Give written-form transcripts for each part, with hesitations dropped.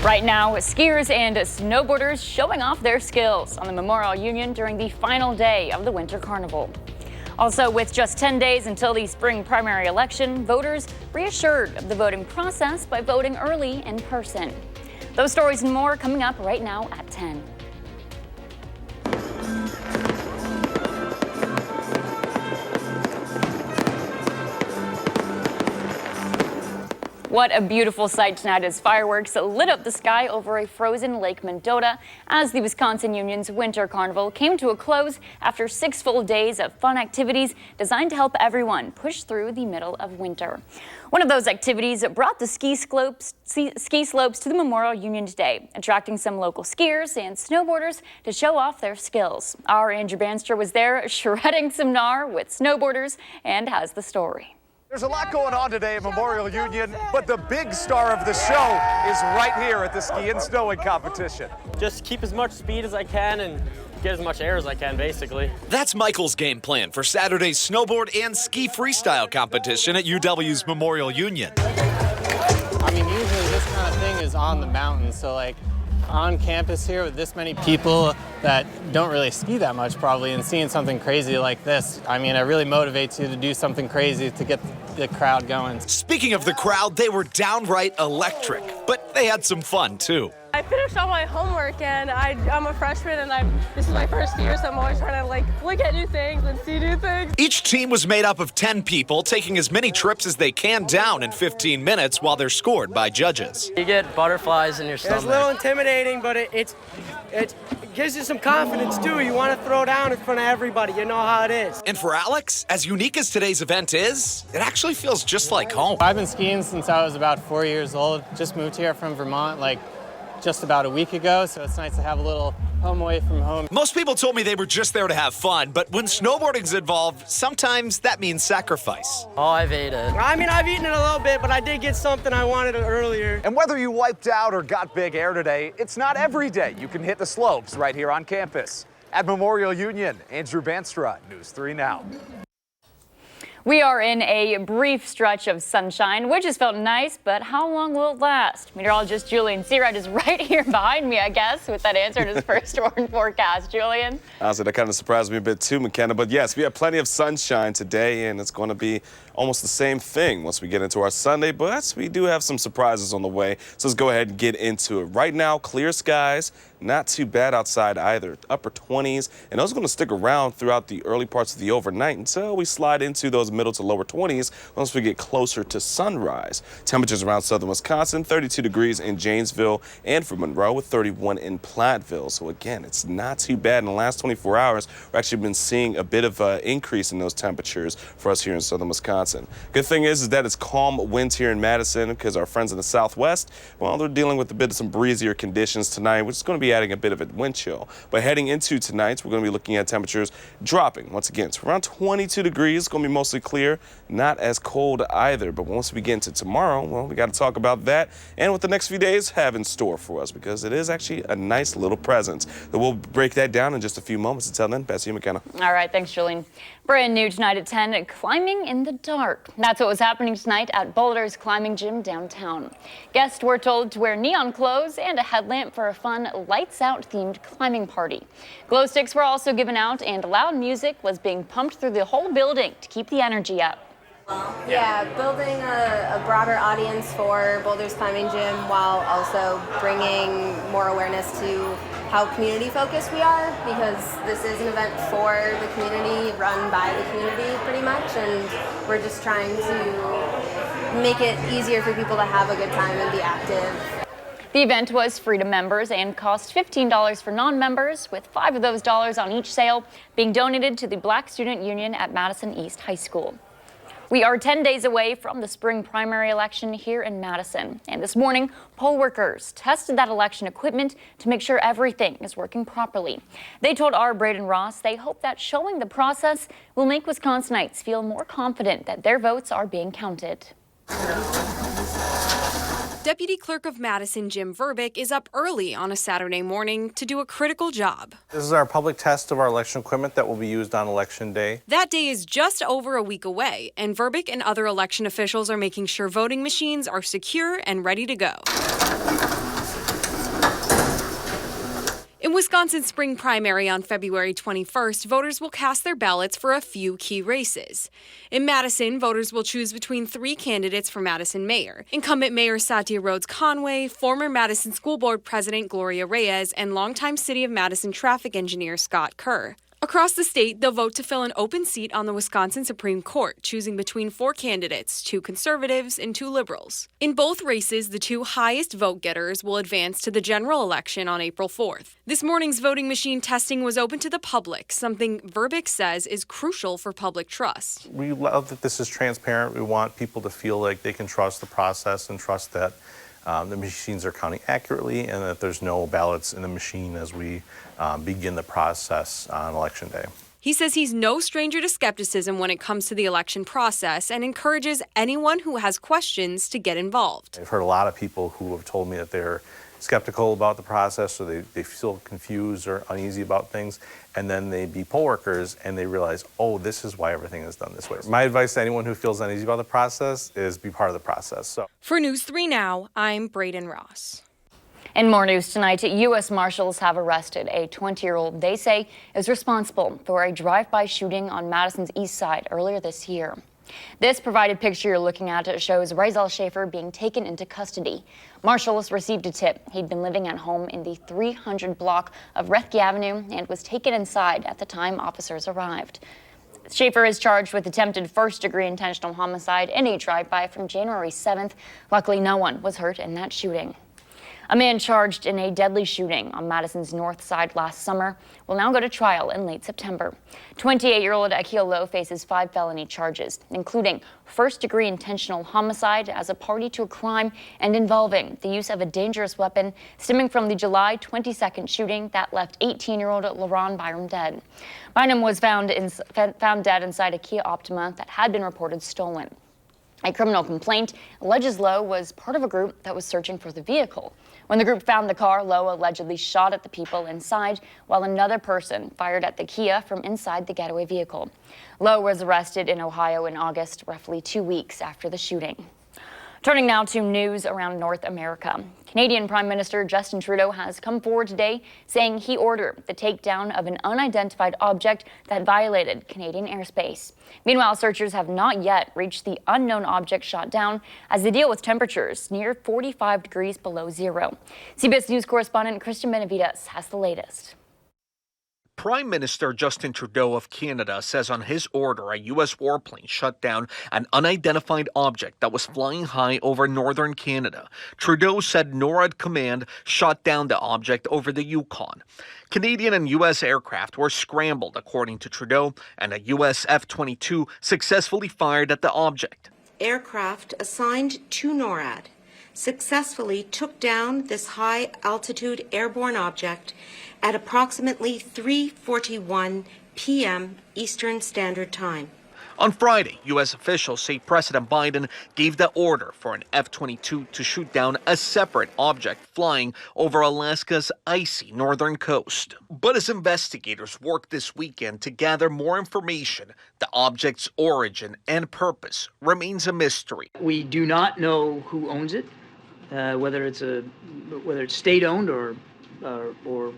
Right now, skiers and snowboarders showing off their skills on the Memorial Union during the final day of the Winter Carnival. Also, with just 10 days until the spring primary election, voters reassured of the voting process by voting early in person. Those stories and more coming up right now at 10. What a beautiful sight tonight as fireworks lit up the sky over a frozen Lake Mendota as the Wisconsin Union's Winter Carnival came to a close after 6 full days of fun activities designed to help everyone push through the middle of winter. One of those activities brought the ski slopes to the Memorial Union today, attracting some local skiers and snowboarders to show off their skills. Our Andrew Banster was there shredding some gnar with snowboarders and has the story. There's a lot going on today at Memorial Union, but the big star of the show is right here at the ski and snowing competition. Just keep as much speed as I can and get as much air as I can, basically. That's Michael's game plan for Saturday's snowboard and ski freestyle competition at UW's Memorial Union. I mean, usually this kind of thing is on the mountain, so like on campus here with this many people that don't really ski that much probably, and seeing something crazy like this, I mean, it really motivates you to do something crazy to get the crowd going. Speaking of the crowd, they were downright electric, but they had some fun too. I finished all my homework and I'm a freshman and this is my first year, so I'm always trying to like look at new things and see new things. Each team was made up of 10 people, taking as many trips as they can down in 15 minutes while they're scored by judges. You get butterflies in your stomach. It's a little intimidating, but it gives you some confidence too. You want to throw down in front of everybody. You know how it is. And for Alex, as unique as today's event is, it actually feels just like home. I've been skiing since I was about 4 years old. Just moved here from Vermont like just about a week ago, so it's nice to have a little home away from home. Most people told me they were just there to have fun, but when snowboarding's involved, sometimes that means sacrifice. Oh, I've ate it. I mean, I've eaten it a little bit, but I did get something I wanted earlier. And whether you wiped out or got big air today, it's not every day you can hit the slopes right here on campus. At Memorial Union, Andrew Banster, News 3 Now. We are in a brief stretch of sunshine, which has felt nice, but how long will it last? Meteorologist Julian Searide is right here behind me, I guess, with that answer to his first storm forecast. Julian? Honestly, that kind of surprised me a bit too, McKenna. But yes, we have plenty of sunshine today, and it's going to be almost the same thing once we get into our Sunday. But we do have some surprises on the way, so let's go ahead and get into it. Right now, clear skies. Not too bad outside either. Upper 20s, and those are going to stick around throughout the early parts of the overnight until we slide into those middle to lower 20s once we get closer to sunrise. Temperatures around southern Wisconsin, 32 degrees in Janesville and for Monroe with 31 in Platteville. So again, it's not too bad. In the last 24 hours, we've actually been seeing a bit of an increase in those temperatures for us here in southern Wisconsin. Good thing is that it's calm winds here in Madison because our friends in the southwest, well, they're dealing with a bit of some breezier conditions tonight, which is going to be adding a bit of a wind chill. But heading into tonight, we're going to be looking at temperatures dropping once again to around 22 degrees. It's going to be mostly clear, not as cold either. But once we get into tomorrow, well, we got to talk about that and what the next few days have in store for us, because it is actually a nice little present. But we'll break that down in just a few moments. Until then, back to you, McKenna. All right, thanks, Julian. Brand new tonight at 10, climbing in the dark. That's what was happening tonight at Boulder's Climbing Gym downtown. Guests were told to wear neon clothes and a headlamp for a fun lights-out themed climbing party. Glow sticks were also given out, and loud music was being pumped through the whole building to keep the energy up. Yeah, building a broader audience for Boulder's Climbing Gym while also bringing more awareness to how community focused we are, because this is an event for the community, run by the community pretty much, and we're just trying to make it easier for people to have a good time and be active. The event was free to members and cost $15 for non-members, with $5 of those dollars on each sale being donated to the Black Student Union at Madison East High School. We are 10 days away from the spring primary election here in Madison, and this morning, poll workers tested that election equipment to make sure everything is working properly. They told our Braden Ross they hope that showing the process will make Wisconsinites feel more confident that their votes are being counted. Deputy Clerk of Madison Jim Verbick is up early on a Saturday morning to do a critical job. This is our public test of our election equipment that will be used on Election Day. That day is just over a week away, and Verbick and other election officials are making sure voting machines are secure and ready to go. In Wisconsin's spring primary on February 21st, voters will cast their ballots for a few key races. In Madison, voters will choose between 3 candidates for Madison mayor: incumbent Mayor Satya Rhodes Conway, former Madison School Board President Gloria Reyes, and longtime City of Madison traffic engineer Scott Kerr. Across the state, they'll vote to fill an open seat on the Wisconsin Supreme Court, choosing between 4 candidates, 2 conservatives and 2 liberals. In both races, the 2 highest vote getters will advance to the general election on April 4th. This morning's voting machine testing was open to the public, something Verbic says is crucial for public trust. We love that this is transparent. We want people to feel like they can trust the process and trust that the machines are counting accurately and that there's no ballots in the machine as we begin the process on Election Day. He says he's no stranger to skepticism when it comes to the election process and encourages anyone who has questions to get involved. I've heard a lot of people who have told me that they're skeptical about the process, or they feel confused or uneasy about things, and then they be poll workers and they realize, oh, this is why everything is done this way. My advice to anyone who feels uneasy about the process is be part of the process. For News 3 Now, I'm Braden Ross. In more news tonight, U.S. Marshals have arrested a 20-year-old they say is responsible for a drive-by shooting on Madison's east side earlier this year. This provided picture you're looking at shows Razel Schaefer being taken into custody. Marshals received a tip he'd been living at home in the 300 block of Rethke Avenue and was taken inside at the time officers arrived. Schaefer is charged with attempted first-degree intentional homicide in a drive-by from January 7th. Luckily, no one was hurt in that shooting. A man charged in a deadly shooting on Madison's north side last summer will now go to trial in late September. 28-year-old Akil Lowe faces 5 felony charges, including first-degree intentional homicide as a party to a crime and involving the use of a dangerous weapon stemming from the July 22nd shooting that left 18-year-old LaRon Byram dead. Bynum was found dead inside a Kia Optima that had been reported stolen. A criminal complaint alleges Lowe was part of a group that was searching for the vehicle. When the group found the car, Lowe allegedly shot at the people inside, while another person fired at the Kia from inside the getaway vehicle. Lowe was arrested in Ohio in August, roughly 2 weeks after the shooting. Turning now to news around North America. Canadian Prime Minister Justin Trudeau has come forward today saying he ordered the takedown of an unidentified object that violated Canadian airspace. Meanwhile, searchers have not yet reached the unknown object shot down as they deal with temperatures near 45 degrees below zero. CBS News correspondent Christian Benavides has the latest. Prime Minister Justin Trudeau of Canada says on his order a U.S. warplane shut down an unidentified object that was flying high over northern Canada. Trudeau said NORAD Command shot down the object over the Yukon. Canadian and U.S. aircraft were scrambled, according to Trudeau, and a U.S. F-22 successfully fired at the object. Aircraft assigned to NORAD successfully took down this high-altitude airborne object at approximately 3:41 p.m. Eastern Standard Time. On Friday, U.S. officials say President Biden gave the order for an F-22 to shoot down a separate object flying over Alaska's icy northern coast. But as investigators work this weekend to gather more information, the object's origin and purpose remains a mystery. We do not know who owns it, whether it's state-owned or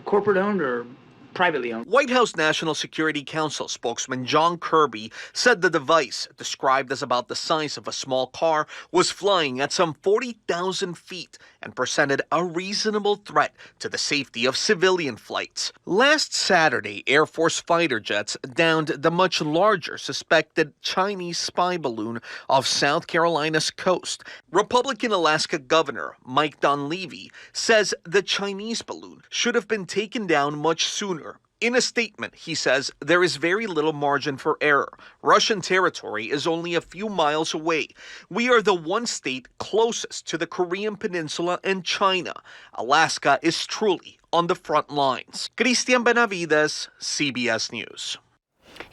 corporate-owned or privately owned. White House National Security Council spokesman John Kirby said the device, described as about the size of a small car, was flying at some 40,000 feet and presented a reasonable threat to the safety of civilian flights. Last Saturday, Air Force fighter jets downed the much larger suspected Chinese spy balloon off South Carolina's coast. Republican Alaska Governor Mike Dunleavy says the Chinese balloon should have been taken down much sooner. In a statement, he says there is very little margin for error. Russian territory is only a few miles away. We are the one state closest to the Korean Peninsula and China. Alaska is truly on the front lines. Christian Benavides, CBS News.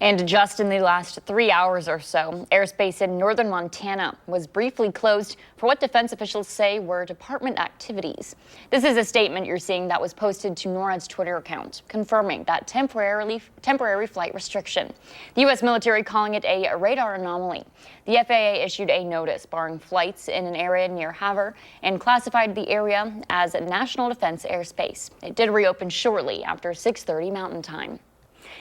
And just in the last 3 hours or so, airspace in northern Montana was briefly closed for what defense officials say were department activities. This is a statement you're seeing that was posted to NORAD's Twitter account, confirming that temporary flight restriction. The U.S. military calling it a radar anomaly. The FAA issued a notice barring flights in an area near Havre and classified the area as national defense airspace. It did reopen shortly after 6:30 Mountain Time.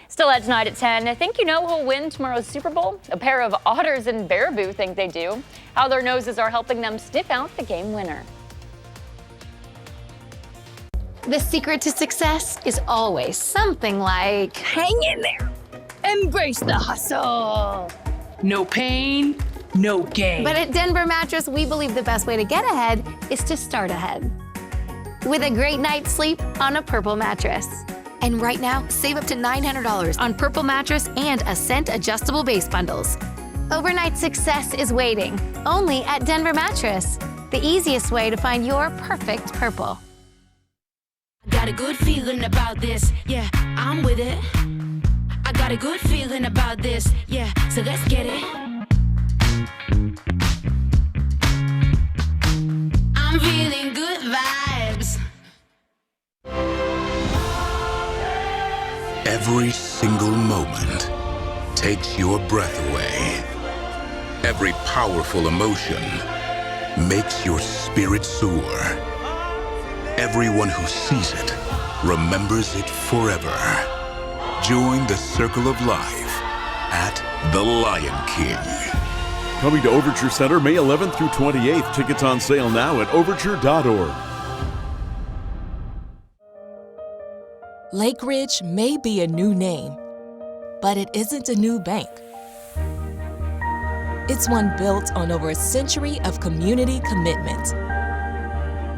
Still at tonight at 10, think you know who'll win tomorrow's Super Bowl? A pair of otters and baraboo think they do. How their noses are helping them sniff out the game winner. The secret to success is always something like, hang in there, embrace the hustle. No pain, no gain. But at Denver Mattress, we believe the best way to get ahead is to start ahead. With a great night's sleep on a Purple mattress. And right now, save up to $900 on Purple mattress and Ascent adjustable base bundles. Overnight success is waiting, only at Denver Mattress. The easiest way to find your perfect Purple. Got a good feeling about this, yeah, I'm with it. I got a good feeling about this, yeah, so let's get it. I'm feeling good vibes. Every single moment takes your breath away. Every powerful emotion makes your spirit soar. Everyone who sees it remembers it forever. Join the circle of life at The Lion King. Coming to Overture Center May 11th through 28th. Tickets on sale now at overture.org. Lake Ridge may be a new name, but it isn't a new bank. It's one built on over a century of community commitment.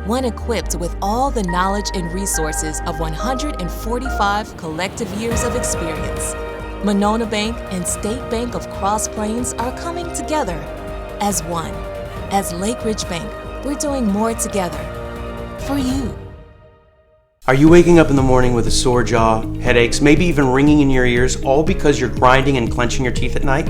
One equipped with all the knowledge and resources of 145 collective years of experience. Monona Bank and State Bank of Cross Plains are coming together as one. As Lake Ridge Bank, we're doing more together for you. Are you waking up in the morning with a sore jaw, headaches, maybe even ringing in your ears, all because you're grinding and clenching your teeth at night?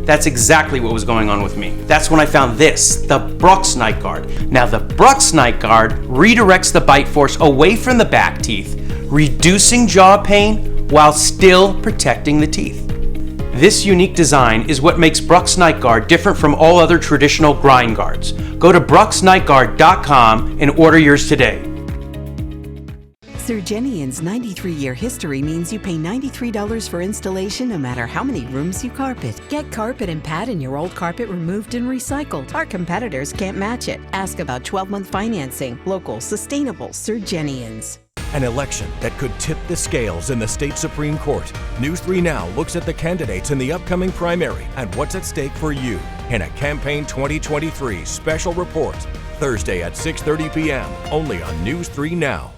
That's exactly what was going on with me. That's when I found this, the Brux Night Guard. Now the Brux Night Guard redirects the bite force away from the back teeth, reducing jaw pain while still protecting the teeth. This unique design is what makes Brux Night Guard different from all other traditional grind guards. Go to bruxnightguard.com and order yours today. Surgenian's 93-year history means you pay $93 for installation no matter how many rooms you carpet. Get carpet and pad in your old carpet removed and recycled. Our competitors can't match it. Ask about 12-month financing. Local, sustainable Surgenians. An election that could tip the scales in the state Supreme Court. News 3 Now looks at the candidates in the upcoming primary and what's at stake for you in a Campaign 2023 special report. Thursday at 6:30 p.m. only on News 3 Now.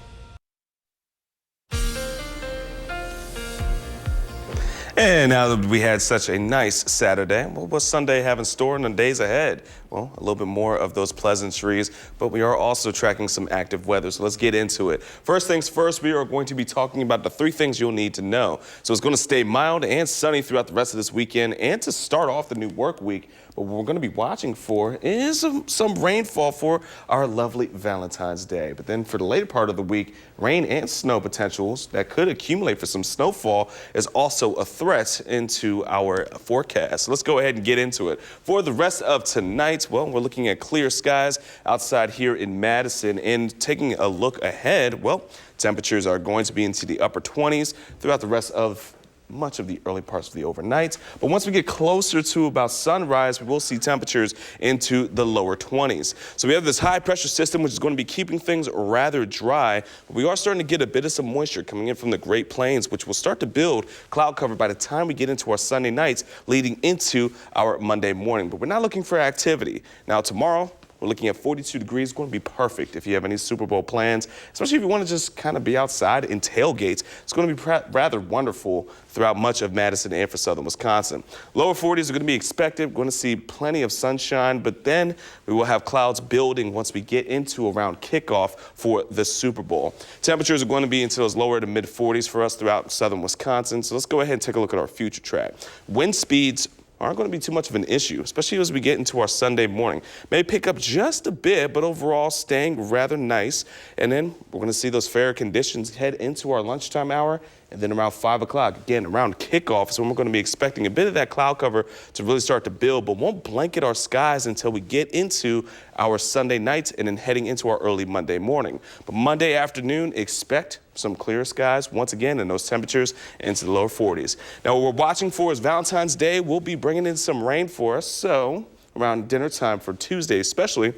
And now that we had such a nice Saturday, what will Sunday have in store in the days ahead? Well, a little bit more of those pleasantries, but we are also tracking some active weather, so let's get into it. First things first, we are going to be talking about the 3 things you'll need to know. So it's going to stay mild and sunny throughout the rest of this weekend and to start off the new work week. But what we're going to be watching for is some rainfall for our lovely Valentine's Day. But then for the later part of the week, rain and snow potentials that could accumulate for some snowfall is also a threat into our forecast. So let's go ahead and get into it. For the rest of tonight, well, we're looking at clear skies outside here in Madison, and taking a look ahead, well, temperatures are going to be into the upper 20s throughout the rest of much of the early parts of the overnight. But once we get closer to about sunrise, we will see temperatures into the lower 20s. So we have this high pressure system, which is going to be keeping things rather dry. But we are starting to get a bit of some moisture coming in from the Great Plains, which will start to build cloud cover by the time we get into our Sunday nights leading into our Monday morning. But we're not looking for activity. Now tomorrow, We're looking at 42 degrees. Going to be perfect if you have any Super Bowl plans, especially if you want to just kind of be outside in tailgates. It's going to be rather wonderful throughout much of Madison and for southern Wisconsin. Lower 40s are going to be expected. We're going to see plenty of sunshine, but then we will have clouds building once we get into around kickoff for the Super Bowl. Temperatures are going to be into those lower to mid 40s for us throughout southern Wisconsin. So let's go ahead and take a look at our future track. Wind speeds aren't going to be too much of an issue, especially as we get into our Sunday morning. May pick up just a bit, but overall staying rather nice. And then we're going to see those fair conditions head into our lunchtime hour. And then around 5 o'clock, again, around kickoff is when we're going to be expecting a bit of that cloud cover to really start to build, but won't blanket our skies until we get into our Sunday nights and then heading into our early Monday morning. But Monday afternoon, expect some clear skies once again, and those temperatures into the lower 40s. Now, what we're watching for is Valentine's Day. We'll be bringing in some rain for us, so around dinner time for Tuesday especially,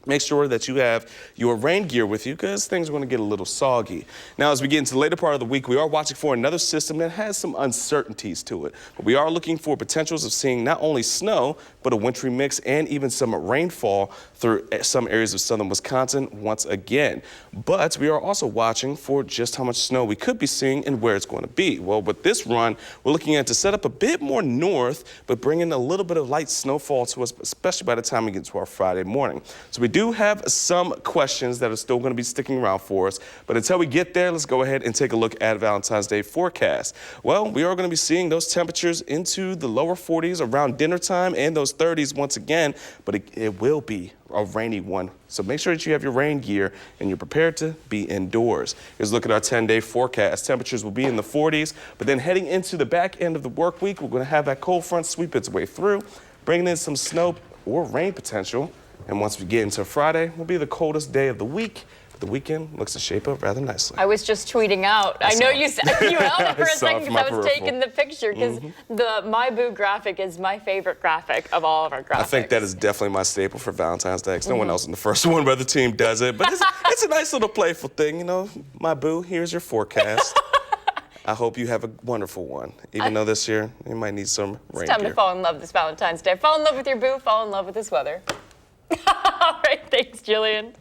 make sure that you have your rain gear with you because things are going to get a little soggy. Now, as we get into the later part of the week, we are watching for another system that has some uncertainties to it. But we are looking for potentials of seeing not only snow, but a wintry mix and even some rainfall through some areas of southern Wisconsin once again. But we are also watching for just how much snow we could be seeing and where it's going to be. Well, with this run, we're looking at to set up a bit more north, but bring in a little bit of light snowfall to us, especially by the time we get to our Friday morning. So we do have some questions that are still going to be sticking around for us, but until we get there, let's go ahead and take a look at Valentine's Day forecast. Well, we are going to be seeing those temperatures into the lower 40s around dinner time and those 30s once again, but it will be a rainy one. So make sure that you have your rain gear and you're prepared to be indoors. Here's a look at our 10-day forecast. Temperatures will be in the 40s, but then heading into the back end of the work week, we're going to have that cold front sweep its way through, bringing in some snow or rain potential. And once we get into Friday, will be the coldest day of the week. The weekend looks to shape up rather nicely. I was just tweeting out. I know you said you held it for a second because I was taking the picture because the My Boo graphic is my favorite graphic of all of our graphics. I think that is definitely my staple for Valentine's Day. No one else in the first one, but the team does it. But it's a nice little playful thing, you know. My boo, here's your forecast. I hope you have a wonderful one. Even though this year you might need some rain It's time gear. to fall in love this Valentine's Day. Fall in love with your boo. Fall in love with this weather. All right, thanks, Jillian.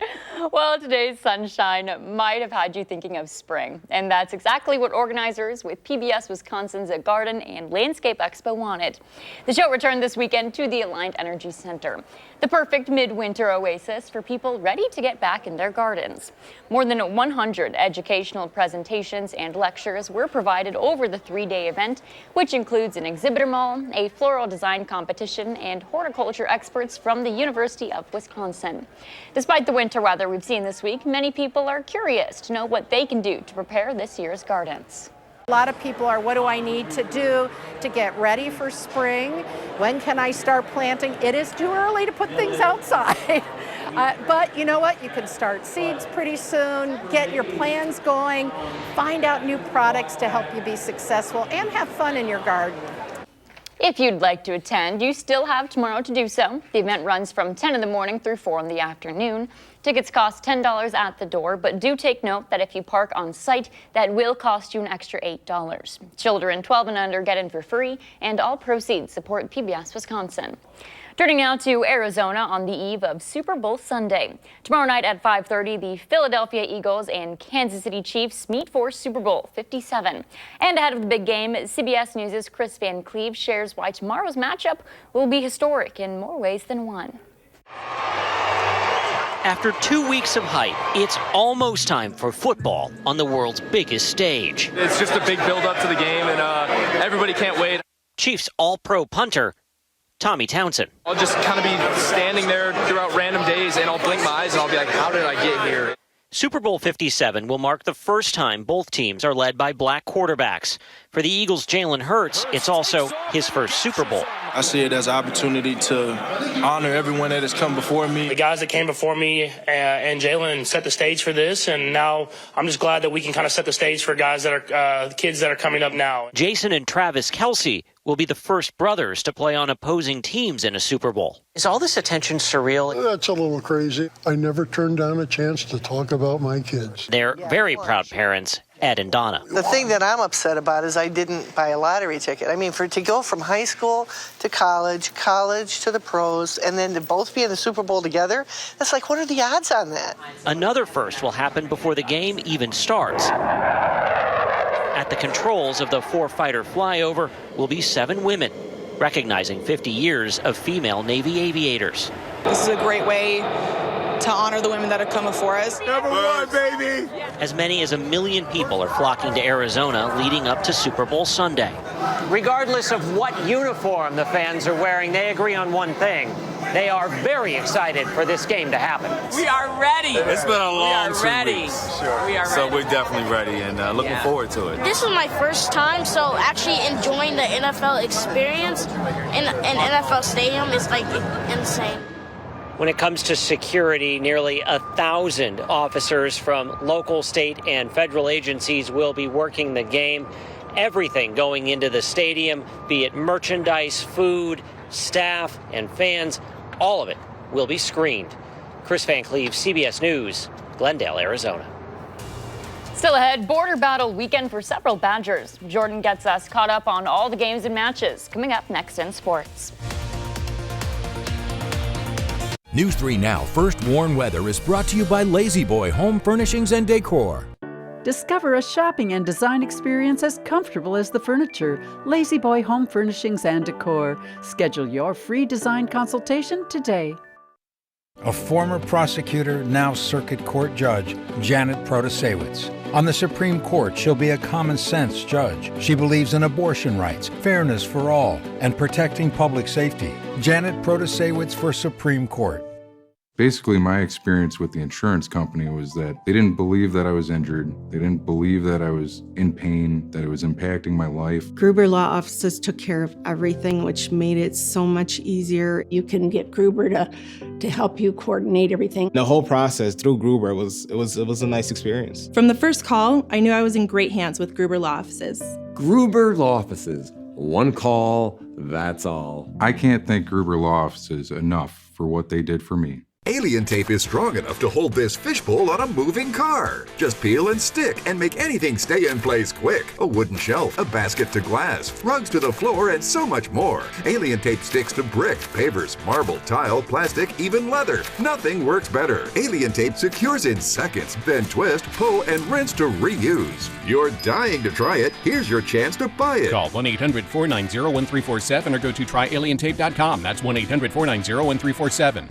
Well, today's sunshine might have had you thinking of spring, and that's exactly what organizers with PBS Wisconsin's Garden and Landscape Expo wanted. The show returned this weekend to the Alliant Energy Center, the perfect midwinter oasis for people ready to get back in their gardens. More than 100 educational presentations and lectures were provided over the 3-day event, which includes an exhibitor mall, a floral design competition, and horticulture experts from the University of Wisconsin. Despite the winter weather we've seen this week, many people are curious to know what they can do to prepare this year's gardens. A lot of people are, what do I need to do to get ready for spring? When can I start planting? It is too early to put things outside. But you know what? You can start seeds pretty soon, get your plans going, find out new products to help you be successful, and have fun in your garden. If you'd like to attend, you still have tomorrow to do so. The event runs from 10 in the morning through 4 in the afternoon. Tickets cost $10 at the door, but do take note that if you park on site, that will cost you an extra $8. Children 12 and under get in for free, and all proceeds support PBS Wisconsin. Turning now to Arizona on the eve of Super Bowl Sunday. Tomorrow night at 5:30, the Philadelphia Eagles and Kansas City Chiefs meet for Super Bowl 57. And ahead of the big game, CBS News' Chris Van Cleve shares why tomorrow's matchup will be historic in more ways than one. After 2 weeks of hype, it's almost time for football on the world's biggest stage. It's just a big build-up to the game, and everybody can't wait. Chiefs all-pro punter Tommy Townsend. I'll just kind of be standing there throughout random days, and I'll blink my eyes, and I'll be like, how did I get here? Super Bowl 57 will mark the first time both teams are led by black quarterbacks. For the Eagles' Jalen Hurts, it's also his first Super Bowl. I see it as an opportunity to honor everyone that has come before me. The guys that came before me and Jalen set the stage for this, and now I'm just glad that we can kind of set the stage for guys that are kids that are coming up now. Jason and Travis Kelce will be the first brothers to play on opposing teams in a Super Bowl. Is all this attention surreal? That's a little crazy. I never turned down a chance to talk about my kids. They're very proud parents Ed and Donna. The thing that I'm upset about is I didn't buy a lottery ticket. I mean, to go from high school to college to the pros, and then to both be in the Super Bowl together, that's like, what are the odds on that? Another first will happen before the game even starts. At the controls of the four-fighter flyover will be 7 women, recognizing 50 years of female Navy aviators. This is a great way to honor the women that have come before us. Number 1, baby! As many as 1 million people are flocking to Arizona leading up to Super Bowl Sunday. Regardless of what uniform the fans are wearing, they agree on one thing. They are very excited for this game to happen. We are ready. It's been a long 2 ready. weeks. Sure. We are so ready. we're definitely ready and looking forward to it. This was my first time, so actually enjoying the NFL experience in an NFL stadium is like insane. When it comes to security, nearly 1,000 officers from local, state, and federal agencies will be working the game. Everything going into the stadium, be it merchandise, food, staff, and fans, all of it will be screened. Chris Van Cleve, CBS News, Glendale, Arizona. Still ahead, border battle weekend for several Badgers. Jordan gets us caught up on all the games and matches. Coming up next in sports. News 3 Now First Warn Weather is brought to you by Lazy Boy Home Furnishings and Decor. Discover a shopping and design experience as comfortable as the furniture. Lazy Boy Home Furnishings and Decor. Schedule your free design consultation today. A former prosecutor, now circuit court judge, Janet Protasewicz. On the Supreme Court, she'll be a common-sense judge. She believes in abortion rights, fairness for all, and protecting public safety. Janet Protasewicz for Supreme Court. Basically, my experience with the insurance company was that they didn't believe that I was injured. They didn't believe that I was in pain, that it was impacting my life. Gruber Law Offices took care of everything, which made it so much easier. You can get Gruber to help you coordinate everything. The whole process through Gruber was a nice experience. From the first call, I knew I was in great hands with Gruber Law Offices. Gruber Law Offices. One call, that's all. I can't thank Gruber Law Offices enough for what they did for me. Alien tape is strong enough to hold this fishbowl on a moving car. Just peel and stick and make anything stay in place quick. A wooden shelf, a basket to glass, rugs to the floor, and so much more. Alien tape sticks to brick, pavers, marble, tile, plastic, even leather. Nothing works better. Alien tape secures in seconds, then twist, pull, and rinse to reuse. You're dying to try it. Here's your chance to buy it. Call 1-800-490-1347 or go to tryalientape.com. That's 1-800-490-1347.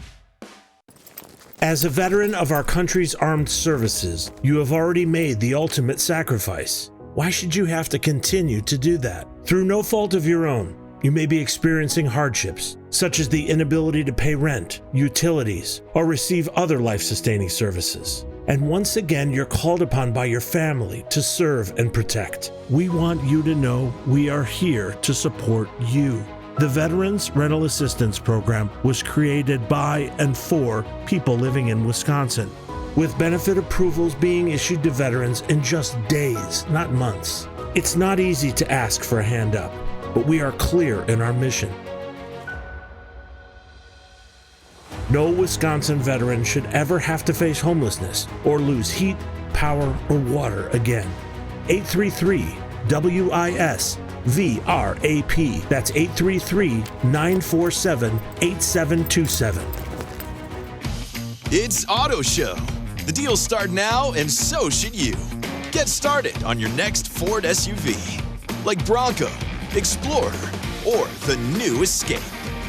As a veteran of our country's armed services, you have already made the ultimate sacrifice. Why should you have to continue to do that? Through no fault of your own, you may be experiencing hardships, such as the inability to pay rent, utilities, or receive other life-sustaining services. And once again, you're called upon by your family to serve and protect. We want you to know we are here to support you. The Veterans Rental Assistance Program was created by and for people living in Wisconsin, with benefit approvals being issued to veterans in just days, not months. It's not easy to ask for a hand up, but we are clear in our mission. No Wisconsin veteran should ever have to face homelessness or lose heat, power, or water again. 833-WISC VRAP. That's 833-947-8727. It's Auto Show. The deals start now, and so should you. Get started on your next Ford SUV, like Bronco, Explorer, or the new Escape.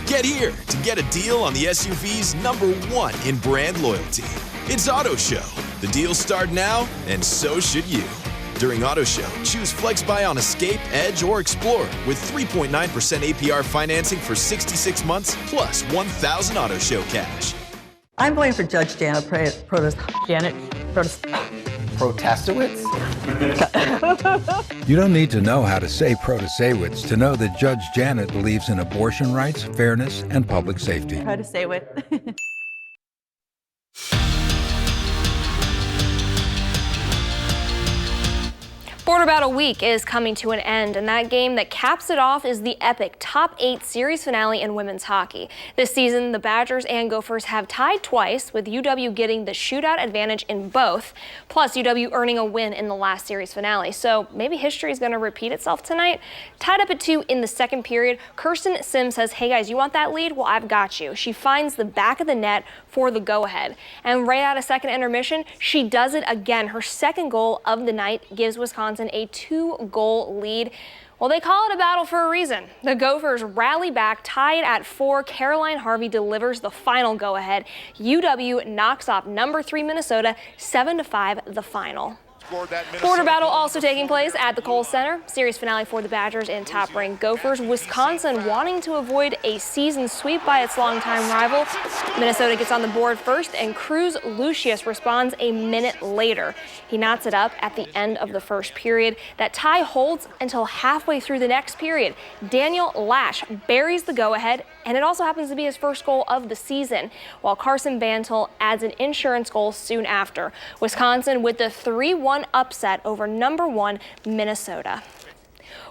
Get here to get a deal on the SUV's #1 in brand loyalty. It's Auto Show. The deals start now, and so should you. During Auto Show, choose FlexBuy on Escape, Edge, or Explorer with 3.9% APR financing for 66 months plus 1,000 Auto Show cash. I'm going for Judge Janet Protasewicz? You don't need to know how to say Protasewicz to know that Judge Janet believes in abortion rights, fairness, and public safety. Protasewicz. Border Battle Week is coming to an end, and that game that caps it off is the epic Top 8 series finale in women's hockey. This season, the Badgers and Gophers have tied twice, with UW getting the shootout advantage in both, plus UW earning a win in the last series finale. So maybe history is going to repeat itself tonight. Tied up at 2 in the second period, Kirsten Sims says, "Hey guys, you want that lead? Well, I've got you." She finds the back of the net for the go-ahead. And right out of second intermission, she does it again. Her second goal of the night gives Wisconsin a 2-goal lead. Well, they call it a battle for a reason. The Gophers rally back, tied at 4. Caroline Harvey delivers the final go-ahead. UW knocks off number 3 Minnesota 7-5 the final. Border Battle also taking place at the Kohl Center. Series finale for the Badgers and top-ranked Gophers. Wisconsin wanting to avoid a season sweep by its longtime rival. Minnesota gets on the board first, and Cruz Lucius responds a minute later. He knots it up at the end of the first period. That tie holds until halfway through the next period. Daniel Lash buries the go-ahead, and it also happens to be his first goal of the season, while Carson Bantle adds an insurance goal soon after. Wisconsin with the 3-1 upset over number 1 Minnesota.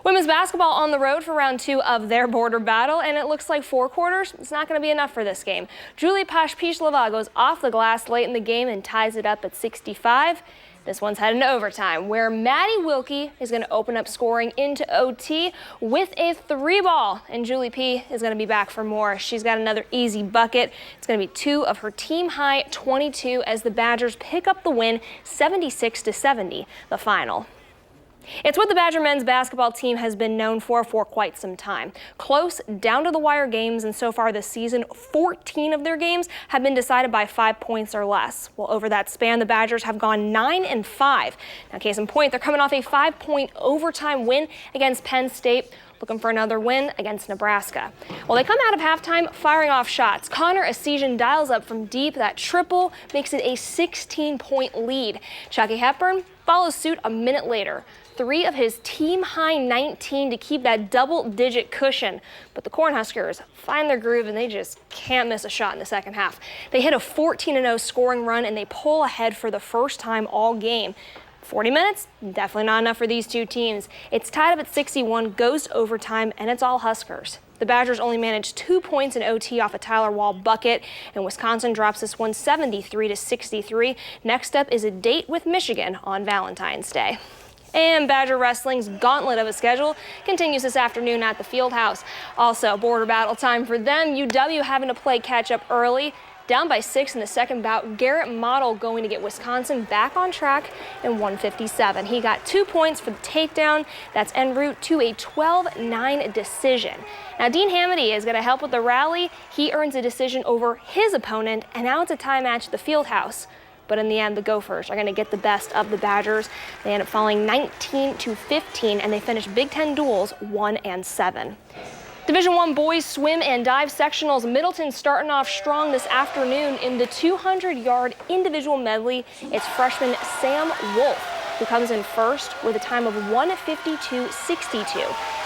Women's basketball on the road for round 2 of their Border Battle, and it looks like 4 quarters. It's not going to be enough for this game. Julie Pashpishlava goes off the glass late in the game and ties it up at 65. This one's heading to overtime, where Maddie Wilkie is going to open up scoring into OT with a 3-ball, and Julie P is going to be back for more. She's got another easy bucket. It's going to be 2 of her team-high 22 as the Badgers pick up the win 76-70, the final. It's what the Badger men's basketball team has been known for quite some time. Close, down-to-the-wire games, and so far this season, 14 of their games have been decided by 5 points or less. Well, over that span, the Badgers have gone 9-5. Now, case in point, they're coming off a 5-point overtime win against Penn State, looking for another win against Nebraska. Well, they come out of halftime firing off shots. Connor Essegian dials up from deep. That triple makes it a 16-point lead. Chucky Hepburn follows suit a minute later. 3 of his team-high 19 to keep that double-digit cushion. But the Cornhuskers find their groove, and they just can't miss a shot in the second half. They hit a 14-0 scoring run, and they pull ahead for the first time all game. 40 minutes? Definitely not enough for these two teams. It's tied up at 61, goes to overtime, and it's all Huskers. The Badgers only managed 2 points in OT off a Tyler Wall bucket, and Wisconsin drops this one 73-63. Next up is a date with Michigan on Valentine's Day. And Badger Wrestling's gauntlet of a schedule continues this afternoon at the Fieldhouse. Also, Border Battle time for them. UW having to play catch-up early. Down by 6 in the second bout, Garrett Model going to get Wisconsin back on track in 157. He got 2 points for the takedown. That's en route to a 12-9 decision. Now, Dean Hamady is going to help with the rally. He earns a decision over his opponent, and now it's a tie match at the Fieldhouse. But in the end, the Gophers are going to get the best of the Badgers. They end up falling 19-15, and they finish Big Ten duels 1-7. Division I boys swim and dive sectionals. Middleton starting off strong this afternoon in the 200-yard individual medley. It's freshman Sam Wolf who comes in first with a time of 1:52.62.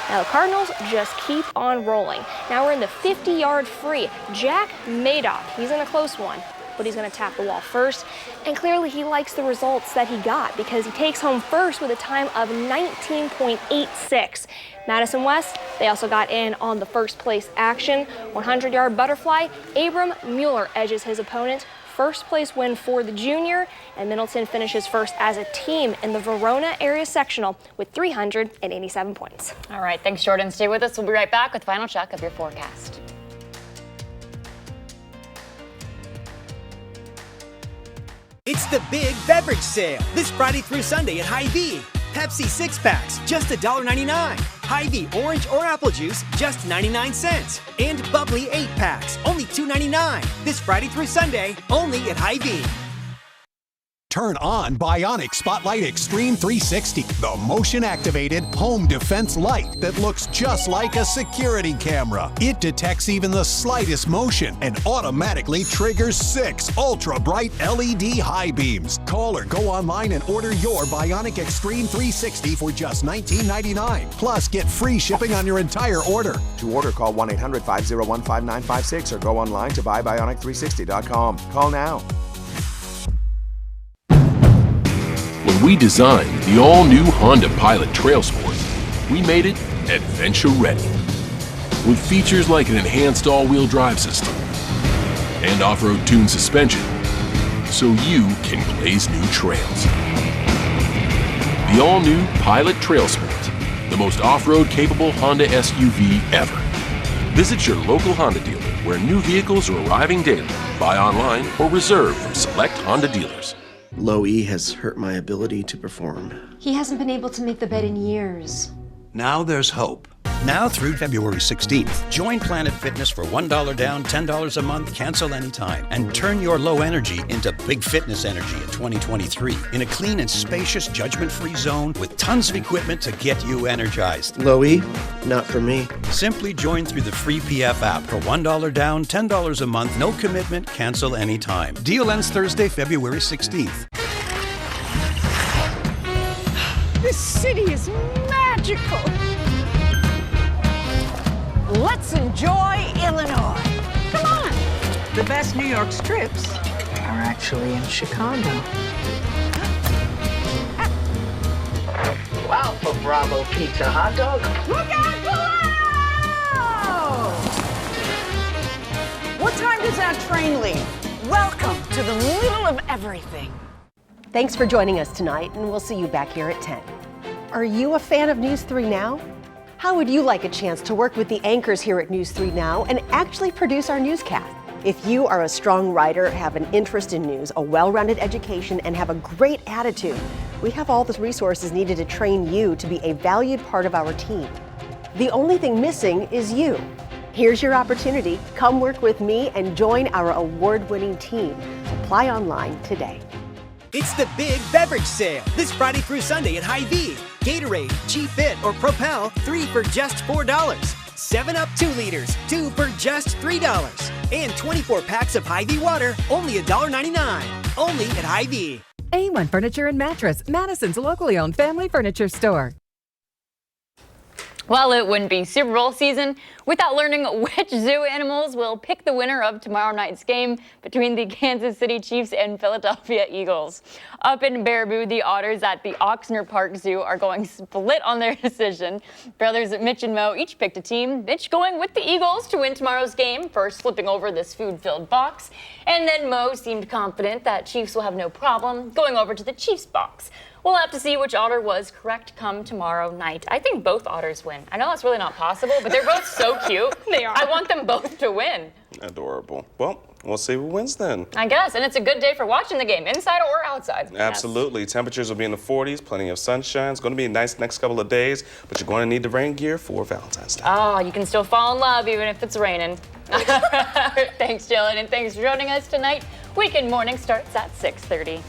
Now the Cardinals just keep on rolling. Now we're in the 50-yard free. Jack Madoff, he's in a close one, but he's going to tap the wall first. And clearly he likes the results that he got because he takes home first with a time of 19.86. Madison West, they also got in on the first place action. 100-yard butterfly, Abram Mueller edges his opponent. First place win for the junior, and Middleton finishes first as a team in the Verona area sectional with 387 points. All right, thanks, Jordan. Stay with us. We'll be right back with final check of your forecast. It's the big beverage sale this Friday through Sunday at Hy-Vee. Pepsi 6-packs, just $1.99. Hy-Vee orange or apple juice, just 99 cents. And bubbly 8-packs, only $2.99. This Friday through Sunday, only at Hy-Vee. Turn on Bionic Spotlight Extreme 360, the motion-activated home defense light that looks just like a security camera. It detects even the slightest motion and automatically triggers 6 ultra-bright LED high beams. Call or go online and order your Bionic Extreme 360 for just $19.99. Plus, get free shipping on your entire order. To order, call 1-800-501-5956 or go online to buybionic360.com. Call now. When When we designed the all-new Honda Pilot Trail Sport, we made it adventure ready. With features like an enhanced all-wheel drive system and off-road tuned suspension, so you can blaze new trails. The all-new Pilot Trail Sport, the most off-road capable Honda SUV ever. Visit your local Honda dealer where new vehicles are arriving daily. Buy online or reserve from select Honda dealers. Low E has hurt my ability to perform. He hasn't been able to make the bed in years. Now there's hope. Now through February 16th, join Planet Fitness for $1 down, $10 a month, cancel anytime, and turn your low energy into big fitness energy in 2023 in a clean and spacious, judgment-free zone with tons of equipment to get you energized. Low E, not for me. Simply join through the free PF app for $1 down, $10 a month, no commitment, cancel anytime. Deal ends Thursday, February 16th. This city is magical. Let's enjoy Illinois. Come on. The best New York strips are actually in Chicago. Wow, for Bravo Pizza hot dog. Look out below! What time does that train leave? Welcome to the middle of everything. Thanks for joining us tonight, and we'll see you back here at 10. Are you a fan of News 3 Now? How would you like a chance to work with the anchors here at News 3 Now and actually produce our newscast? If you are a strong writer, have an interest in news, a well-rounded education, and have a great attitude, we have all the resources needed to train you to be a valued part of our team. The only thing missing is you. Here's your opportunity. Come work with me and join our award-winning team. Apply online today. It's the Big Beverage Sale this Friday through Sunday at Hy-Vee. Gatorade, G-Fit, or Propel, 3 for just $4. 7-Up 2 liters, 2 for just $3. And 24 packs of Hy-Vee water, only $1.99. Only at Hy-Vee. A1 Furniture and Mattress, Madison's locally owned family furniture store. Well, it wouldn't be Super Bowl season without learning which zoo animals will pick the winner of tomorrow night's game between the Kansas City Chiefs and Philadelphia Eagles. Up in Baraboo, the otters at the Oxnard Park Zoo are going split on their decision. Brothers Mitch and Mo each picked a team. Mitch going with the Eagles to win tomorrow's game, first flipping over this food-filled box. And then Mo seemed confident that Chiefs will have no problem going over to the Chiefs box. We'll have to see which otter was correct come tomorrow night. I think both otters win. I know that's really not possible, but they're both so cute. They are. I want them both to win. Adorable. Well, we'll see who wins then. I guess, and it's a good day for watching the game, inside or outside. Absolutely. Yes. Temperatures will be in the 40s, plenty of sunshine. It's going to be a nice next couple of days, but you're going to need the rain gear for Valentine's Day. Oh, you can still fall in love even if it's raining. Thanks, Jillian, and thanks for joining us tonight. Weekend Morning starts at 6:30.